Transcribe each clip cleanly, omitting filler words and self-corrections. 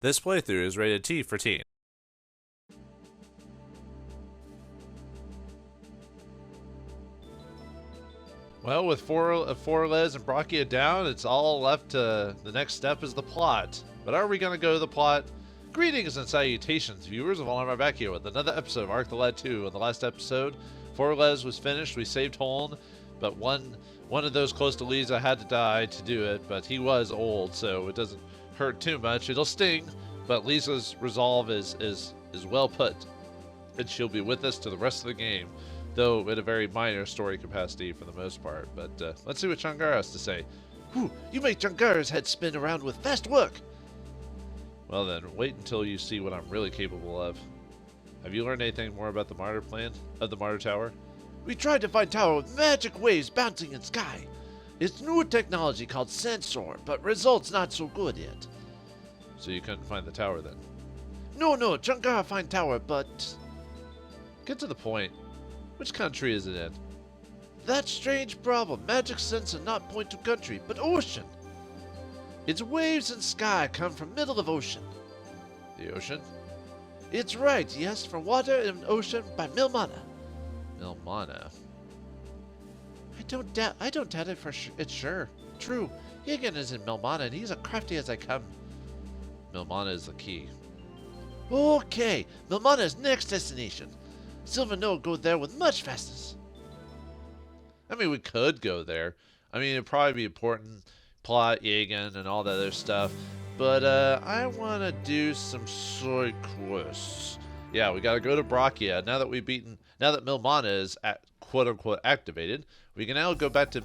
This playthrough is rated T for teen. Well, with Forles and Brachia down, it's all left to the next step is the plot. But are we going to go to the plot? Greetings and salutations, viewers. Vauldemare back here with another episode of Arc the Lad 2. In the last episode, Forles was finished. We saved Holm, but one of those close to Lisa had to die to do it. But he was old, so it doesn't hurt too much. It'll sting, but Lisa's resolve is well put, and she'll be with us to the rest of the game. Though in a very minor story capacity for the most part. But let's see what Changara has to say. Whew, you make Changara's head spin around with fast work. Well then, wait until you see what I'm really capable of. Have you learned anything more about the Martyr plan? Of the Martyr Tower? We tried to find tower with magic waves bouncing in sky. It's newer technology called sensor, but results not so good yet. So you couldn't find the tower then? No, Changara find tower, but... Get to the point. Which country is it in? That strange problem. Magic sensor not point to country, but ocean. Its waves and sky come from middle of ocean. The ocean? It's right, yes, from water and ocean by Milmana. Milmana. I don't doubt it for sure. It's sure. True. Higgin is in Milmana and he's as crafty as I come. Milmana is the key. Okay, Milmana is next destination. Silver Noah go there with much fastness. I mean, we could go there. I mean, it'd probably be important. Plot, Jagan, and all that other stuff. But, I want to do some side quests. Yeah, we got to go to Brachia. Now that Milmana is, quote-unquote, activated, we can now go back to,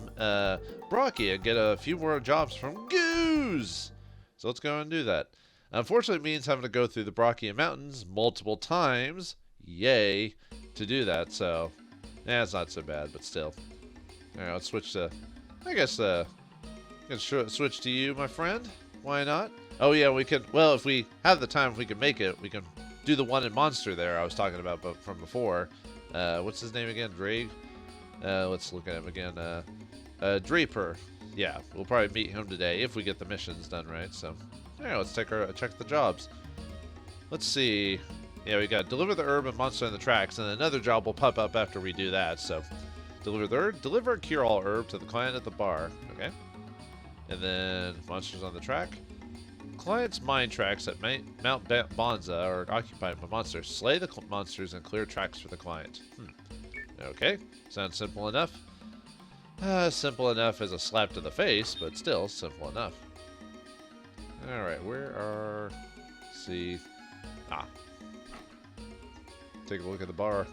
Brachia and get a few more jobs from Goose. So let's go and do that. Unfortunately, it means having to go through the Brachia Mountains multiple times. Yay, to do that, so it's not so bad, but still. Alright, let's switch to, I guess, switch to you, my friend. Why not? Oh yeah, we can, well, if we have the time, if we can make it, we can do the one in Monster there I was talking about from before. What's his name again? Drake? Let's look at him again. Draper. Yeah, we'll probably meet him today if we get the missions done right, so. Alright, let's check the jobs. Let's see. Yeah, we got deliver the herb and monster on the tracks, and another job will pop up after we do that. So, deliver a cure-all herb to the client at the bar. Okay. And then monsters on the track. Client's mine tracks at Mount Bonza are occupied by monsters. Slay the monsters and clear tracks for the client. Okay, sounds simple enough. Simple enough as a slap to the face, but still simple enough. All right, where are? Let's see. Take a look at the bar.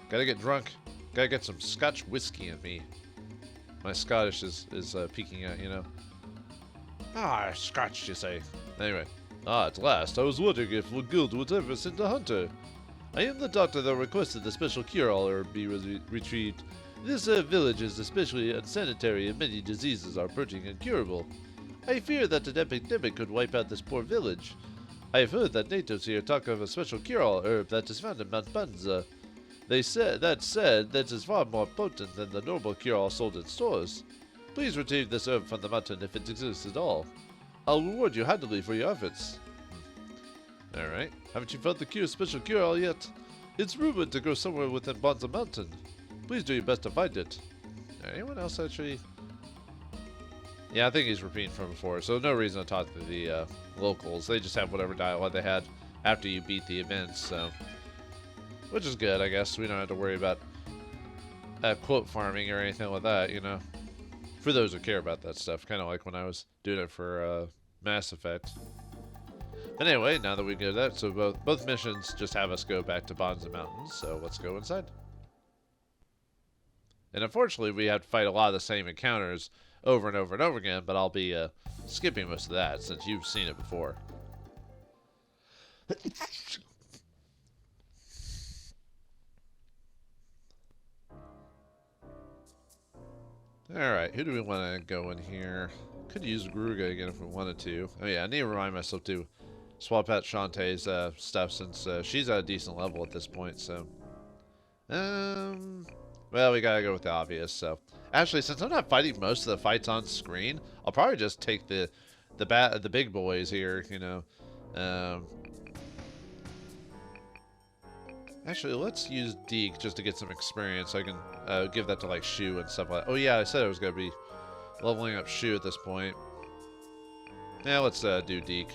Gotta get drunk. Gotta get some Scotch whiskey in me. My Scottish is peeking out, you know. Scotch, you say. Anyway. At last, I was wondering if the guild would ever send a hunter. I am the doctor that requested the special cure-all herb be retrieved. This village is especially unsanitary and many diseases are approaching incurable. I fear that an epidemic could wipe out this poor village. I have heard that natives here talk of a special cure-all herb that is found in Mount Banza. They said that is far more potent than the normal cure-all sold in stores. Please retrieve this herb from the mountain if it exists at all. I'll reward you handily for your efforts. Alright. Haven't you found the special cure-all yet? It's rumored to grow somewhere within Banza Mountain. Please do your best to find it. Anyone else actually? Yeah, I think he's repeating from before, so no reason to talk to the locals. They just have whatever dialogue they had after you beat the events, so. Which is good, I guess. We don't have to worry about quote farming or anything like that, you know. For those who care about that stuff, kind of like when I was doing it for Mass Effect. But anyway, now that we get that, so both missions just have us go back to Bonza Mountains, so let's go inside. And unfortunately, we have to fight a lot of the same encounters over and over and over again, but I'll be skipping most of that since you've seen it before. Alright, who do we want to go in here? Could use Gruga again if we wanted to. Oh yeah, I need to remind myself to swap out Shantae's stuff since she's at a decent level at this point, so. Well, we gotta go with the obvious, so. Actually, since I'm not fighting most of the fights on screen, I'll probably just take the big boys here, you know. Actually, let's use Deke just to get some experience. I can give that to like Shu and stuff like that. Oh yeah, I said I was going to be leveling up Shu at this point. Yeah, let's do Deke.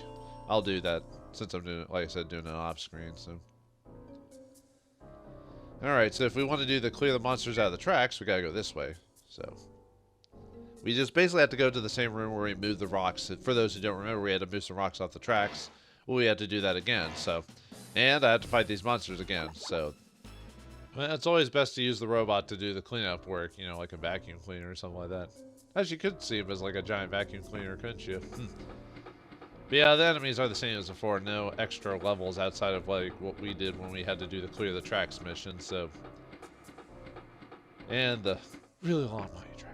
I'll do that since I'm doing it, like I said, doing it off screen. So, all right. So if we want to do the clear the monsters out of the tracks, we gotta go this way. So we just basically have to go to the same room where we moved the rocks. For those who don't remember, we had to move some rocks off the tracks. Well, we had to do that again. So, and I had to fight these monsters again. So, well, it's always best to use the robot to do the cleanup work. You know, like a vacuum cleaner or something like that. As you could see him as like a giant vacuum cleaner, couldn't you? But yeah, the enemies are the same as before. No extra levels outside of like what we did when we had to do the clear the tracks mission. So, and the really long money track.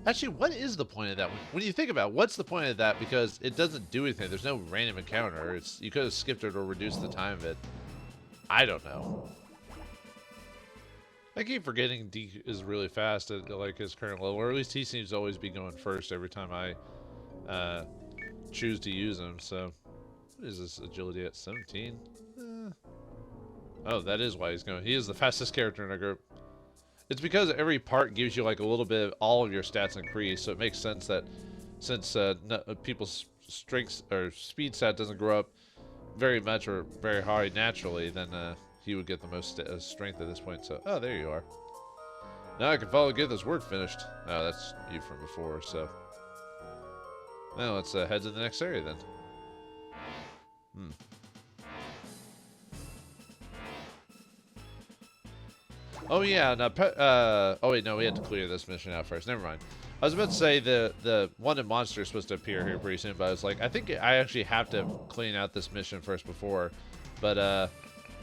Actually, what is the point of that? When you think about it, what's the point of that? Because it doesn't do anything. There's no random encounter. You could have skipped it or reduced the time of it. I don't know. I keep forgetting Deke is really fast at like his current level, or at least he seems to always be going first every time I choose to use him. So, what is this agility at 17? Oh, that is why he's going. He is the fastest character in our group. It's because every part gives you like a little bit of all of your stats increase, so it makes sense that since people's strength or speed stat doesn't grow up very much or very high naturally, then he would get the most strength at this point. So, oh, there you are. Now I can finally get this work finished. Oh, that's you from before. So, well, let's head to the next area then. Oh yeah, no, oh wait, no, we had to clear this mission out first. Never mind. I was about to say the wanted monster is supposed to appear here pretty soon, but I was like, I think I actually have to clean out this mission first before. But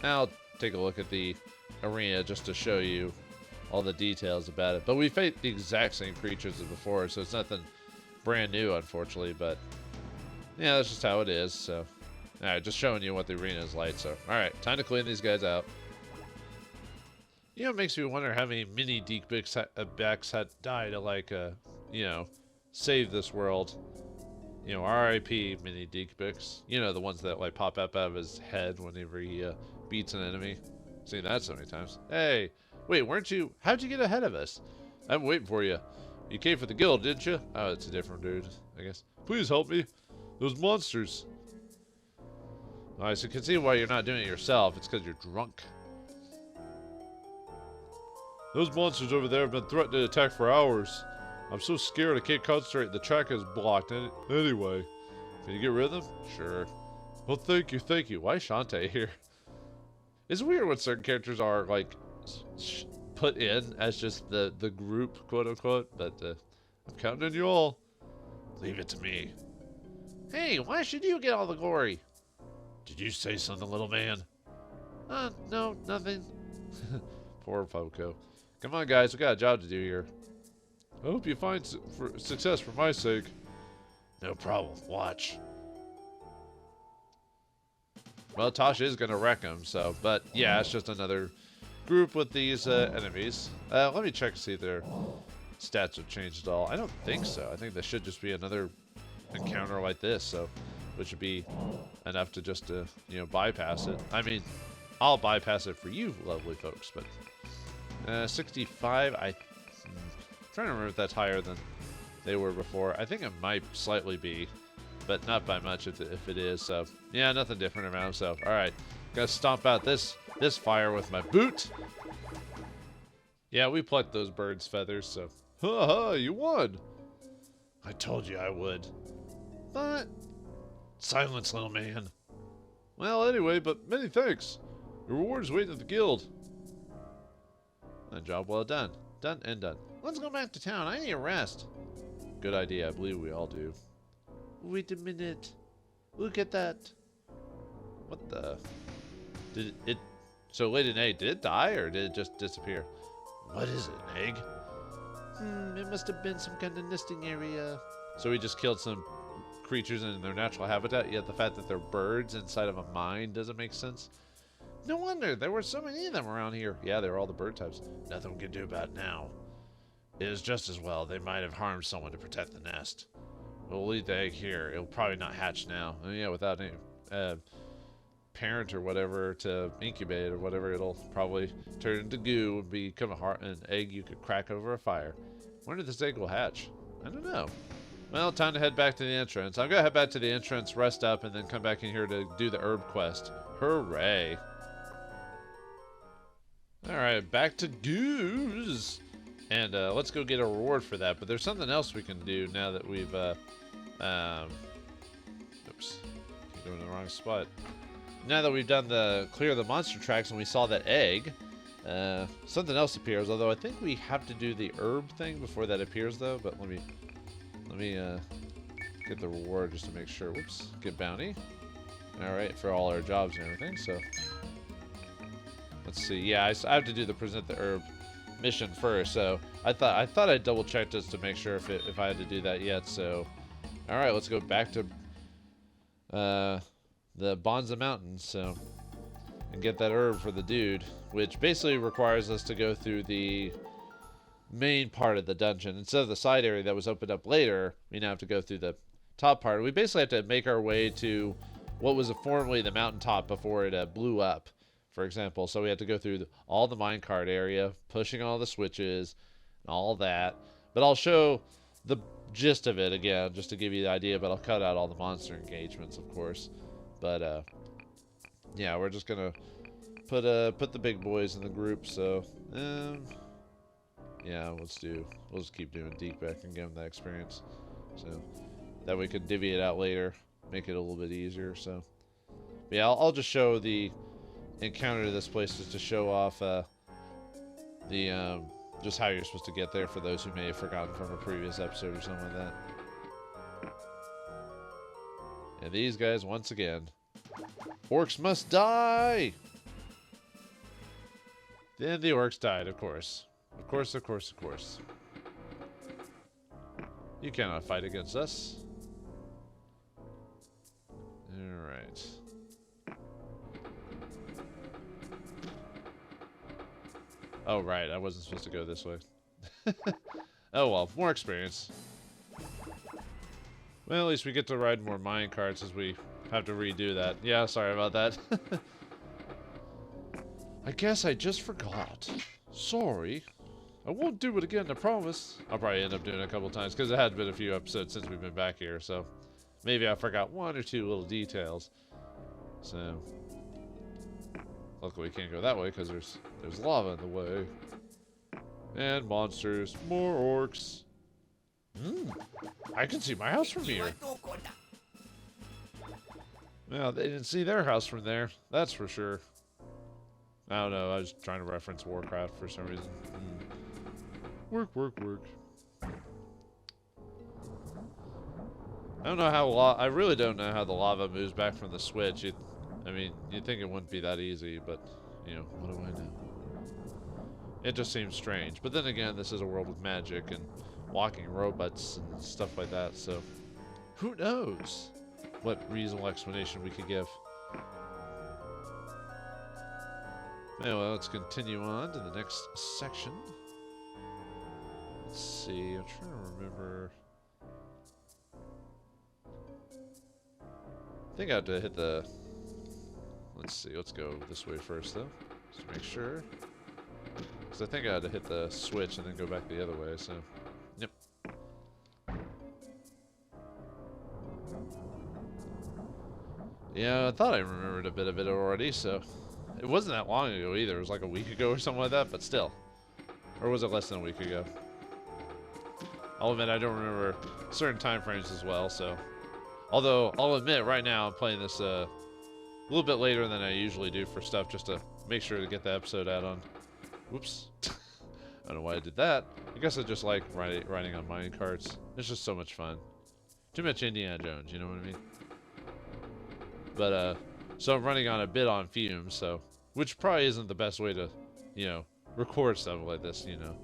I'll take a look at the arena just to show you all the details about it. But we faced the exact same creatures as before, so it's nothing brand new, unfortunately. But yeah, that's just how it is. So, all right, just showing you what the arena is like. So, all right, time to clean these guys out. You know, it makes me wonder how many mini Deke backs had died to, like, you know, save this world. You know, R.I.P. mini Deke Bix. You know, the ones that, like, pop up out of his head whenever he beats an enemy. Seen that so many times. Hey, wait, weren't you... How'd you get ahead of us? I'm waiting for you. You came for the guild, didn't you? Oh, it's a different dude, I guess. Please help me. Those monsters. Alright, so you can see why you're not doing it yourself. It's because you're drunk. Those monsters over there have been threatening to attack for hours. I'm so scared I can't concentrate. The track is blocked. Anyway, can you get rid of them? Sure. Well, thank you, thank you. Why is Shantae here? It's weird when certain characters are, like, put in as just the group, quote-unquote, but I'm counting on you all. Leave it to me. Hey, why should you get all the glory? Did you say something, little man? No, nothing. Poor Poco. Come on, guys, we got a job to do here. I hope you find success for my sake. No problem. Watch. Well, Tasha is going to wreck him, so... But, yeah, it's just another group with these enemies. Let me check to see if their stats have changed at all. I don't think so. I think this should just be another encounter like this, so... Which would be enough to just, you know, bypass it. I mean, I'll bypass it for you, lovely folks, but... 65, I'm trying to remember if that's higher than they were before. I think it might slightly be, but not by much if it is. So, yeah, nothing different around. So, all right, gotta stomp out this fire with my boot. Yeah, we plucked those birds' feathers, so. Ha ha, you won. I told you I would. But, silence, little man. Well, anyway, but many thanks. Your reward's waiting at the guild. A job well done. Done and done. Let's go back to town. I need a rest. Good idea. I believe we all do. Wait a minute. Look at that. What the? Did it... So, Lady Egg, did it die or did it just disappear? What is it, an egg? It must have been some kind of nesting area. So we just killed some creatures in their natural habitat, yet the fact that they're birds inside of a mine doesn't make sense. No wonder, there were so many of them around here. Yeah, they were all the bird types. Nothing we can do about it now. It is just as well. They might have harmed someone to protect the nest. We'll leave the egg here. It'll probably not hatch now. And yeah, without any parent or whatever to incubate or whatever, it'll probably turn into goo and become an egg you could crack over a fire. Wonder if this egg will hatch. I don't know. Well, time to head back to the entrance. I'm gonna head back to the entrance, rest up, and then come back in here to do the herb quest. Hooray! Alright, back to Goose! And let's go get a reward for that. But there's something else we can do now that we've, oops. Keep going in the wrong spot. Now that we've done the clear the monster tracks and we saw that egg, something else appears. Although I think we have to do the herb thing before that appears, though. But let me get the reward just to make sure. Whoops, get bounty. All right, for all our jobs and everything. So let's see. Yeah, I have to do the present the herb mission first. So I thought I'd double check just to make sure if I had to do that yet. So all right, let's go back to the Bonza Mountains, so, and get that herb for the dude, which basically requires us to go through the main part of the dungeon. Instead of the side area that was opened up later, we now have to go through the top part. We basically have to make our way to what was formerly the mountaintop before it blew up, for example. So we have to go through all the minecart area, pushing all the switches, and all that. But I'll show the gist of it again, just to give you the idea, but I'll cut out all the monster engagements, of course. But yeah, we're just gonna put the big boys in the group. So yeah, we'll just keep doing Deekbeck and give them that experience, so that we could divvy it out later, make it a little bit easier. So but yeah, I'll just show the encounter to this place just to show off the just how you're supposed to get there for those who may have forgotten from a previous episode or something like that. And these guys, once again, orcs must die! Then the orcs died, of course. Of course, of course, of course. You cannot fight against us. Alright. Oh, right, I wasn't supposed to go this way. Oh well, more experience. Well, at least we get to ride more mine carts as we have to redo that. Yeah, sorry about that. I guess I just forgot. Sorry. I won't do it again, I promise. I'll probably end up doing it a couple times, because it had been a few episodes since we've been back here, so maybe I forgot one or two little details. So, luckily we can't go that way, because there's lava in the way. And monsters. More orcs. I can see my house from here. Well, they didn't see their house from there. That's for sure. I don't know. I was trying to reference Warcraft for some reason. Work, work, work. I don't know how I really don't know how the lava moves back from the switch. I mean, you'd think it wouldn't be that easy, but, you know, what do I know? It just seems strange. But then again, this is a world with magic and walking robots and stuff like that, so who knows what reasonable explanation we could give. Anyway, let's continue on to the next section. Let's see, I'm trying to remember. I think I have to hit the... Let's see, let's go this way first, though, just to make sure. Because I think I had to hit the switch and then go back the other way, so... Yep. Yeah, I thought I remembered a bit of it already, so... It wasn't that long ago either, it was like a week ago or something like that, but still. Or was it less than a week ago? I'll admit I don't remember certain time frames as well, so... Although, I'll admit right now I'm playing this a little bit later than I usually do for stuff, just to make sure to get the episode out on... Whoops. I don't know why I did that. I guess I just like riding on mine carts. It's just so much fun. Too much Indiana Jones, you know what I mean? But, so I'm running on a bit on fumes, so... Which probably isn't the best way to, you know, record stuff like this, you know.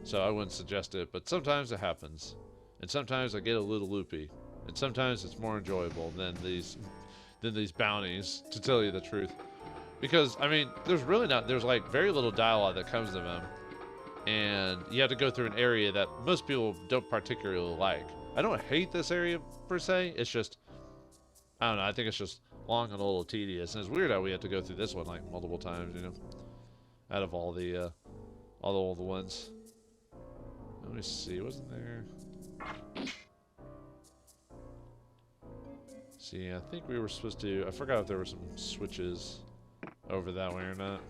So I wouldn't suggest it, but sometimes it happens. And sometimes I get a little loopy. And sometimes it's more enjoyable than these bounties, to tell you the truth. Because, I mean, there's like very little dialogue that comes to them. And you have to go through an area that most people don't particularly like. I don't hate this area per se. It's just, I don't know. I think it's just long and a little tedious. And it's weird how we have to go through this one like multiple times, you know, out of all the ones. Let me see. Wasn't there? See, I think we were supposed to. I forgot if there were some switches over that way or not.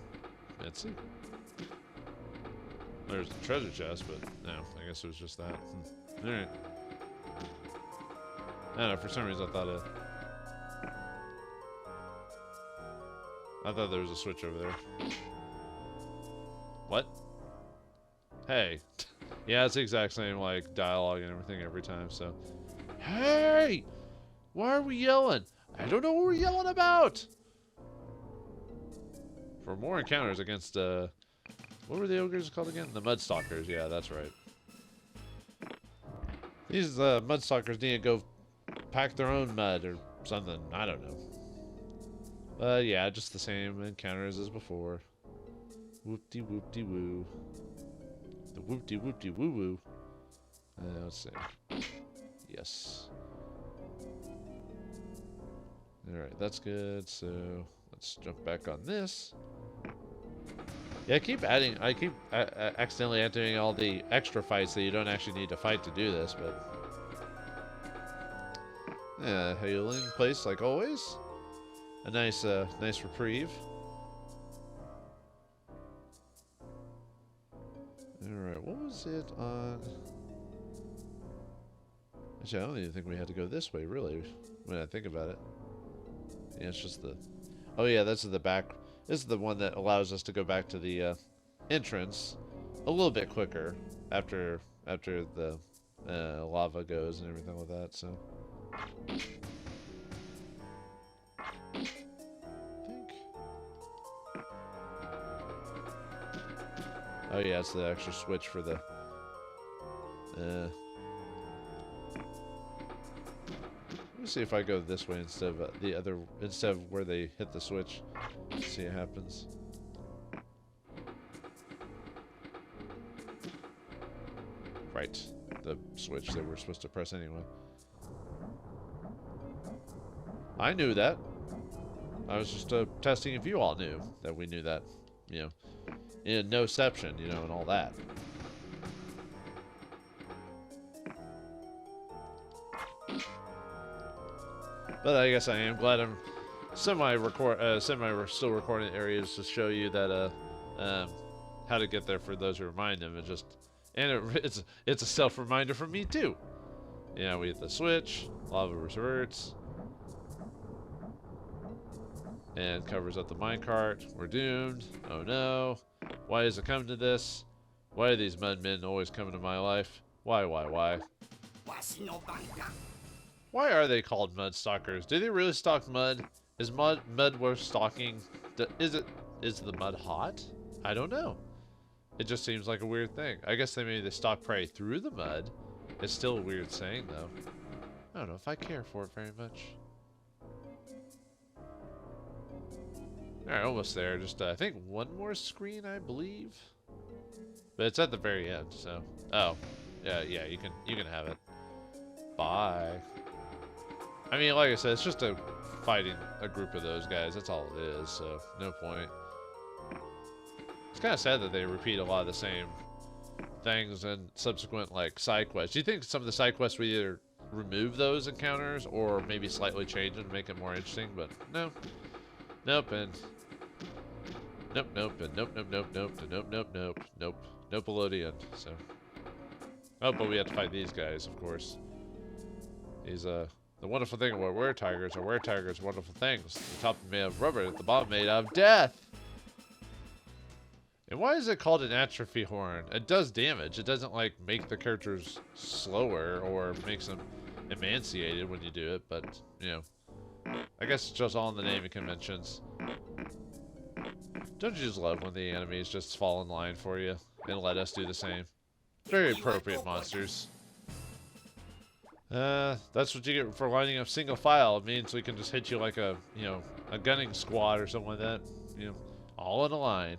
Let's see. There's a treasure chest, but no, I guess it was just that. Alright. I don't know, for some reason I thought there was a switch over there. What? Hey. Yeah, it's the exact same, like, dialogue and everything every time, so. Hey! Why are we yelling? I don't know what we're yelling about! For more encounters against, what were the ogres called again? The Mudstalkers, yeah, that's right. These Mudstalkers need to go pack their own mud or something. I don't know. Yeah, just the same encounters as before. Whoop-de-whoop-de-woo. The whoop-de-whoop-de-woo-woo. Let's see. Yes. Alright, that's good. So, let's jump back on this. Yeah, I keep accidentally entering all the extra fights that you don't actually need to fight to do this, but... Yeah, healing place like always. A nice reprieve. Alright, what was it on... Actually, I don't even think we had to go this way, really, when I think about it. Yeah, it's just the... Oh yeah, that's the back... This is the one that allows us to go back to the entrance a little bit quicker after the lava goes and everything like that, so... I think... Oh yeah, it's the extra switch for the... Let me see if I go this way instead of instead of where they hit the switch. Let's see what happens. Right, the switch that we're supposed to press anyway. I knew that. I was just testing if you all knew that we knew that, you know, in noception, you know, and all that. But I guess I am glad I'm still recording areas to show you that how to get there for those who remind them. It's a self reminder for me too. Yeah, we hit the switch, lava reverts, and covers up the minecart. We're doomed. Oh no! Why is it coming to this? Why are these mudmen always coming to my life? Why? Why are they called mud stalkers? Do they really stalk mud? Is mud worth stalking? Is the mud hot? I don't know. It just seems like a weird thing. I guess maybe they stalk prey through the mud. It's still a weird saying though. I don't know if I care for it very much. Alright, almost there. Just I think one more screen, I believe. But it's at the very end, so. Oh. Yeah, you can have it. Bye. I mean, like I said, it's just fighting a group of those guys. That's all it is, so no point. It's kind of sad that they repeat a lot of the same things and subsequent, like, side quests. Do you think some of the side quests we either remove those encounters or maybe slightly change them to make it more interesting? But no. Nope, and... Nope, and nope below the end, so... Oh, but we have to fight these guys, of course. These, the wonderful thing about were-tigers are were-tigers wonderful things. The top made of rubber, the bottom made of death! And why is it called an atrophy horn? It does damage. It doesn't, like, make the characters slower or makes them emaciated when you do it, but, you know. I guess it's just all in the naming conventions. Don't you just love when the enemies just fall in line for you and let us do the same? Very appropriate monsters. That's what you get for lining up single file. It means we can just hit you like a gunning squad or something like that. You know, all in a line.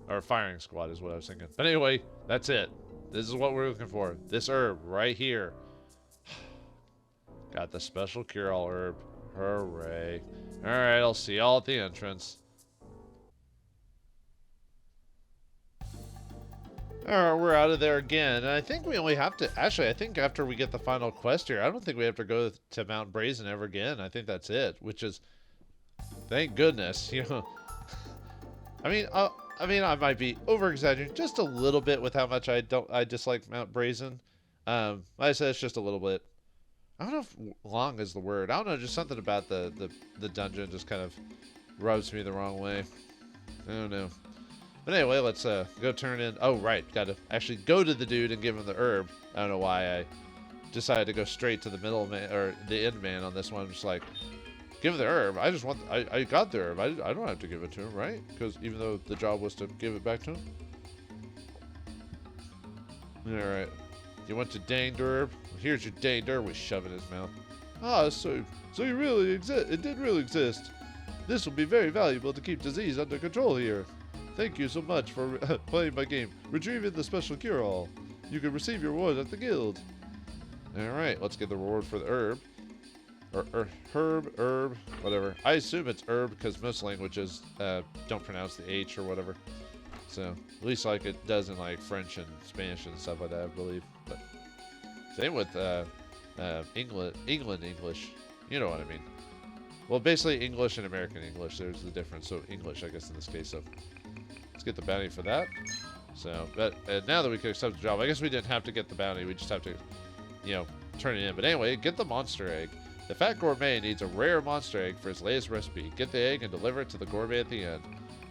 Or a firing squad is what I was thinking. But anyway, that's it. This is what we're looking for. This herb right here. Got the special cure-all herb. Hooray. Alright, I'll see y'all at the entrance. Alright, we're out of there again. And I think we only have to... Actually, I think after we get the final quest here, I don't think we have to go to Mount Brazen ever again. I think that's it, which is... Thank goodness, you know. I mean, I might be over-exaggerating just a little bit with how much I dislike Mount Brazen. Like I said, it's just a little bit. I don't know if long is the word. I don't know, just something about the dungeon just kind of rubs me the wrong way. I don't know. But anyway, let's go turn in. Oh, right. Got to actually go to the dude and give him the herb. I don't know why I decided to go straight to the middle man, or the end man on this one. I'm just like, give him the herb. I just want... I got the herb. I don't have to give it to him, right? Because even though the job was to give it back to him. Alright. You want your danged herb? Well, here's your danged herb. We shove it in his mouth. Ah, so you really exist. It did really exist. This will be very valuable to keep disease under control here. Thank you so much for playing my game. Retrieving the special cure-all. You can receive your reward at the guild. Alright, let's get the reward for the herb. Or herb, whatever. I assume it's herb because most languages don't pronounce the H or whatever. So, at least like it does in like French and Spanish and stuff like that, I believe. But same with England English. You know what I mean. Well, basically English and American English, there's the difference. So English, I guess, in this case. So let's get the bounty for that. So, but now that we can accept the job, I guess we didn't have to get the bounty. We just have to, you know, turn it in. But anyway, get the monster egg. The fat gourmet needs a rare monster egg for his latest recipe. Get the egg and deliver it to the gourmet at the end.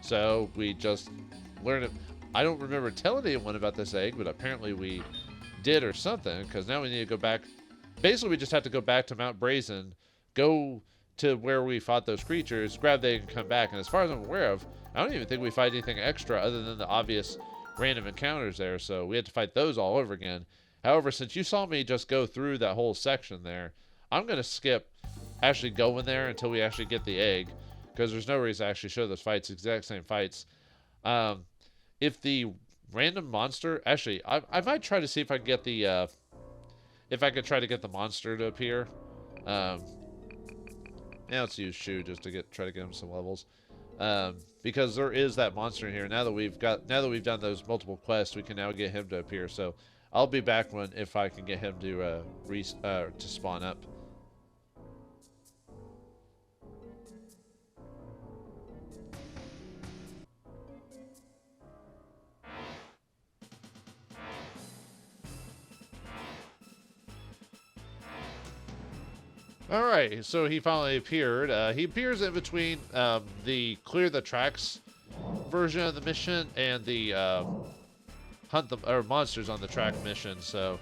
So we just learned it. I don't remember telling anyone about this egg, but apparently we did or something, because now we need to go back. Basically, we just have to go back to Mount Brazen, go to where we fought those creatures, grab the egg, and come back. And as far as I'm aware of, I don't even think we fight anything extra other than the obvious random encounters there, so we had to fight those all over again. However, since you saw me just go through that whole section there, I'm going to skip actually going there until we actually get the egg, because there's no reason to actually show those fights, exact same fights. If the random monster, actually, I might try to see if I can get the, if I could try to get the monster to appear. Now let's use Shu just to try to get him some levels. Because there is that monster in here. Now that we've done those multiple quests, we can now get him to appear. So I'll be back if I can get him to spawn up. Alright, so he finally appeared. He appears in between the clear the tracks version of the mission and the hunt the monsters on the track mission. So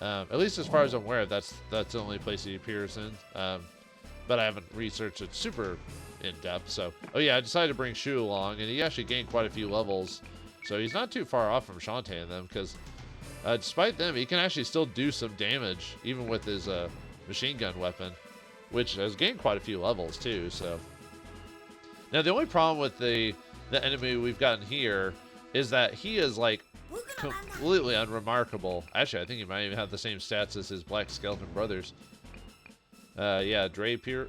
at least as far as I'm aware, that's the only place he appears in. But I haven't researched it super in depth. So yeah, I decided to bring Shu along, and he actually gained quite a few levels. So he's not too far off from Shantae and them, because despite them, he can actually still do some damage even with his machine gun weapon, which has gained quite a few levels too. So now the only problem with the enemy we've gotten here is that he is like completely unremarkable. Actually, I think he might even have the same stats as his black skeleton brothers. Yeah, Draper,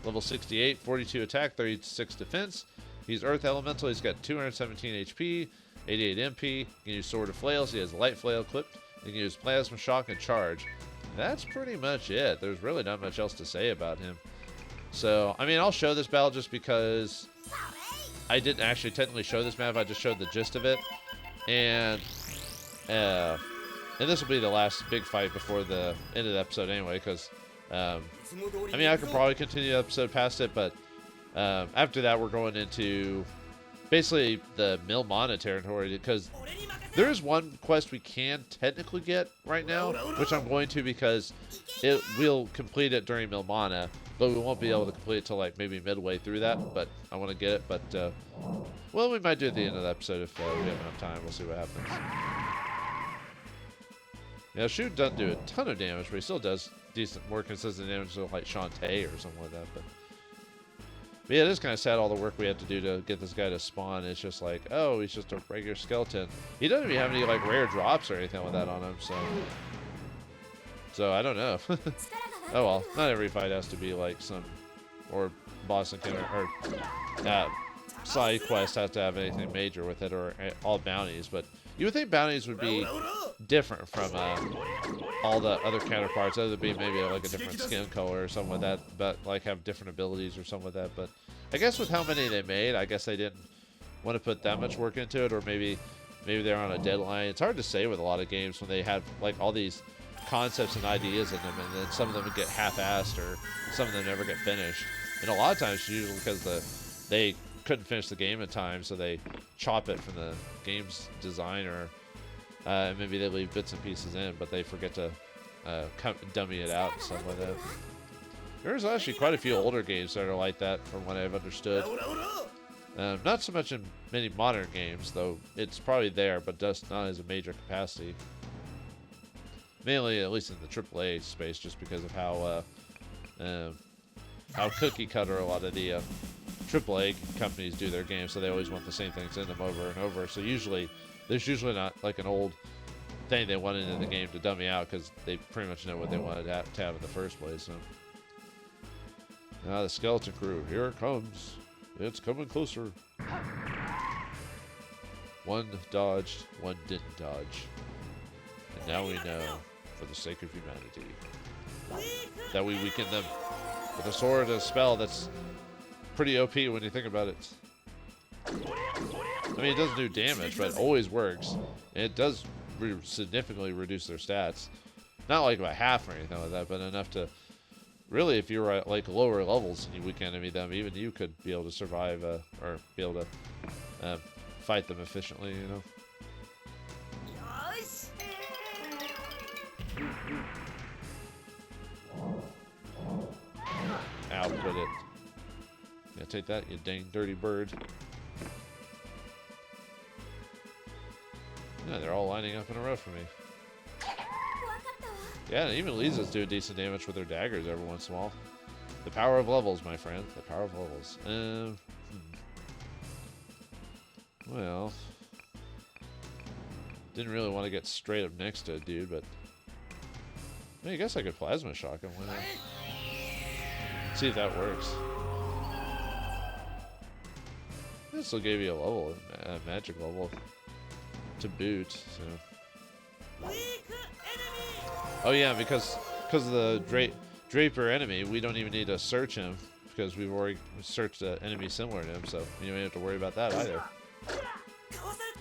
level 68, 42 attack, 36 defense. He's earth elemental. He's got 217 HP, 88 MP. He can use sword of flails. He has light flail clipped. He can use plasma shock and charge. That's pretty much it. There's really not much else to say about him. So, I mean, I'll show this battle just because I didn't actually technically show this map. I just showed the gist of it. And this will be the last big fight before the end of the episode anyway, because, I mean, I could probably continue the episode past it, but after that, we're going into basically the Milmana territory, because there is one quest we can technically get right now, which I'm going to, because we'll complete it during Milmana, but we won't be able to complete it till like maybe midway through that. But I want to get it. But well, we might do it at the end of the episode if we have enough time. We'll see what happens. Yeah, Shu doesn't do a ton of damage, but he still does decent, more consistent damage than like Shantae or something like that. But yeah, it is kind of sad all the work we have to do to get this guy to spawn. It's just like, oh, he's just a regular skeleton. He doesn't even have any like rare drops or anything like that on him, so I don't know. Oh well, not every fight has to be like some, or boss encounter, or side quest has to have anything major with it, or all bounties, but you would think bounties would be different from all the other counterparts, other than being maybe like a different skin color or something like that, but like have different abilities or something like that. But I guess with how many they made, I guess they didn't want to put that much work into it, or maybe they're on a deadline. It's hard to say with a lot of games when they have like all these concepts and ideas in them, and then some of them get half-assed, or some of them never get finished. And a lot of times, it's usually because they couldn't finish the game in time, so they chop it from the game's designer. Maybe they leave bits and pieces in, but they forget to dummy it out and stuff like that. There's actually quite a few older games that are like that, from what I've understood. Not so much in many modern games, though it's probably there, but just not as a major capacity. Mainly, at least in the AAA space, just because of how cookie cutter a lot of the AAA companies do their games, so they always want the same things in them over and over. So there's usually not like an old thing they wanted in the game to dummy out, because they pretty much know what they wanted to have in the first place. So. Now the skeleton crew, here it comes. It's coming closer. One dodged, one didn't dodge. And now we know, for the sake of humanity, that we weaken them with a sword and a spell that's pretty OP when you think about it. I mean, it doesn't do damage, but it always works. And it does significantly reduce their stats. Not like by half or anything like that, but enough to... Really, if you were at like lower levels and you weak enemy them, even you could be able to survive, or be able to fight them efficiently, you know? Ow, quit it. Yeah, take that, you dang dirty bird. Yeah, they're all lining up in a row for me. Yeah, and even Lisa's doing decent damage with her daggers every once in a while. The power of levels, my friend. The power of levels. Well, didn't really want to get straight up next to a dude, but I mean, I guess I could plasma shock him. Why not? See if that works. This will give you a level, a magic level to boot. So. Oh yeah, because of the Draper enemy, we don't even need to search him, because we've already searched an enemy similar to him, so you don't have to worry about that either.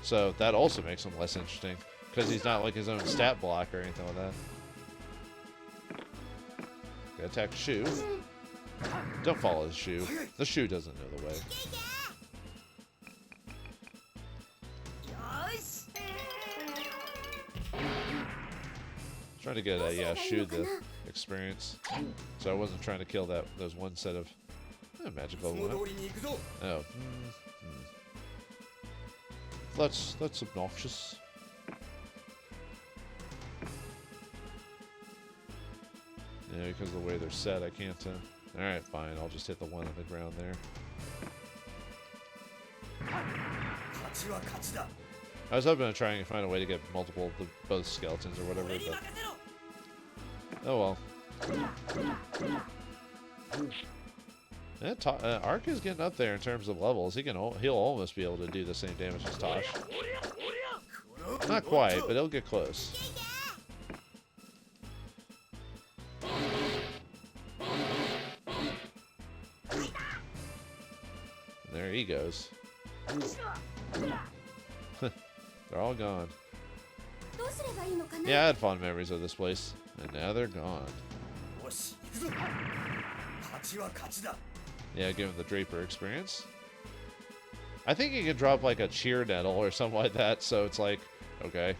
So that also makes him less interesting, because he's not like his own stat block or anything like that. Gotta attack the shoe. Don't follow the shoe. The shoe doesn't know the way. Trying to get a shoe the experience, so I wasn't trying to kill those one set of magic level 1. Oh, that's obnoxious. Yeah, because of the way they're set, I can't. All right, fine. I'll just hit the one on the ground there. I was hoping to try and find a way to get both skeletons or whatever, but oh well. Ark is getting up there in terms of levels. He'll almost be able to do the same damage as Tosh. Not quite, but he'll get close. And there he goes. They're all gone. Yeah, I had fond memories of this place, and now they're gone. Yeah, give him the Draper experience. I think you can drop like a cheer nettle or something like that, so it's like, okay,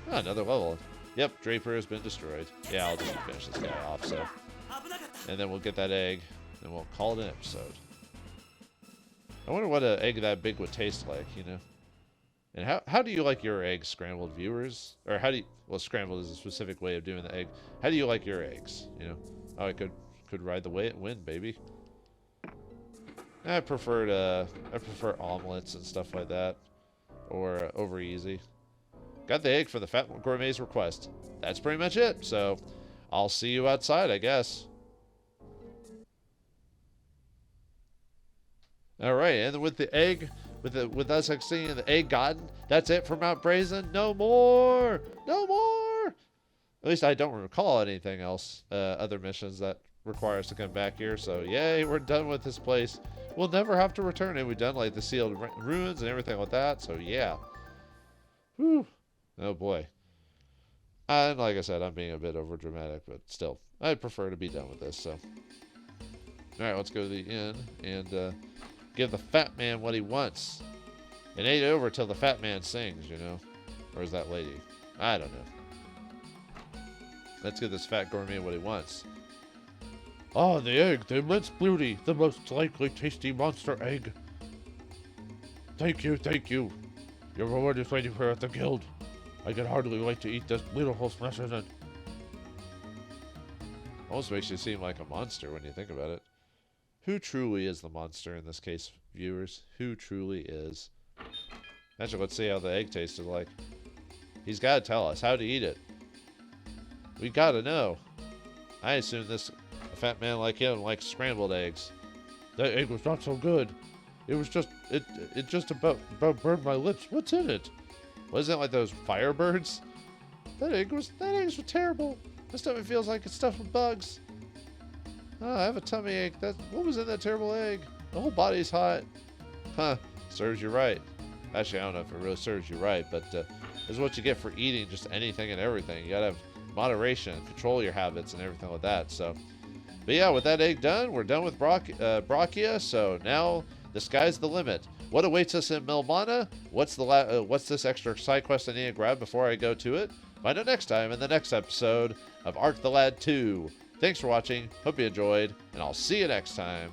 another level. Yep, Draper has been destroyed. Yeah, I'll just finish this guy off, so. And then we'll get that egg, and we'll call it an episode. I wonder what an egg that big would taste like, you know? And how do you like your eggs scrambled, viewers? Or how do you... Well, scrambled is a specific way of doing the egg. How do you like your eggs, you know? Oh, I could ride the wind, baby. I prefer omelets and stuff like that. Or over easy. Got the egg for the Fat Gourmet's request. That's pretty much it. So, I'll see you outside, I guess. All right, and with the egg, with us succeeding the egg gotten, that's it for Mount Brazen. No more, no more. At least I don't recall anything else, other missions that require us to come back here. So yay, we're done with this place. We'll never have to return it. We've done like the sealed ruins and everything like that. So yeah. Whew. Oh boy. And like I said, I'm being a bit over dramatic, but still, I'd prefer to be done with this. So, all right, let's go to the inn and give the fat man what he wants. It ain't over till the fat man sings, you know, or is that lady? I don't know. Let's give this fat gourmet what he wants. Ah, the egg, the immense beauty, the most likely tasty monster egg. Thank you, thank you. Your reward is waiting for you at the guild. I can hardly wait to eat this beautiful specimen. Almost makes you seem like a monster when you think about it. Who truly is the monster in this case, viewers? Who truly is? Actually, let's see how the egg tasted like. He's got to tell us how to eat it. We got to know. I assume a fat man like him likes scrambled eggs. That egg was not so good. It was just, it just about burned my lips. What's in it? Wasn't it like those Firebirds? That egg was terrible. My stomach feels like it's stuffed with bugs. Oh, I have a tummy ache. What was in that terrible egg? The whole body's hot. Huh, serves you right. Actually, I don't know if it really serves you right, but this is what you get for eating just anything and everything. You gotta have moderation, control your habits and everything like that. So, but yeah, with that egg done, we're done with Brachia. So now the sky's the limit. What awaits us in Melmana? What's this extra side quest I need to grab before I go to it? Find out next time in the next episode of Ark the Lad 2. Thanks for watching. Hope you enjoyed, and I'll see you next time.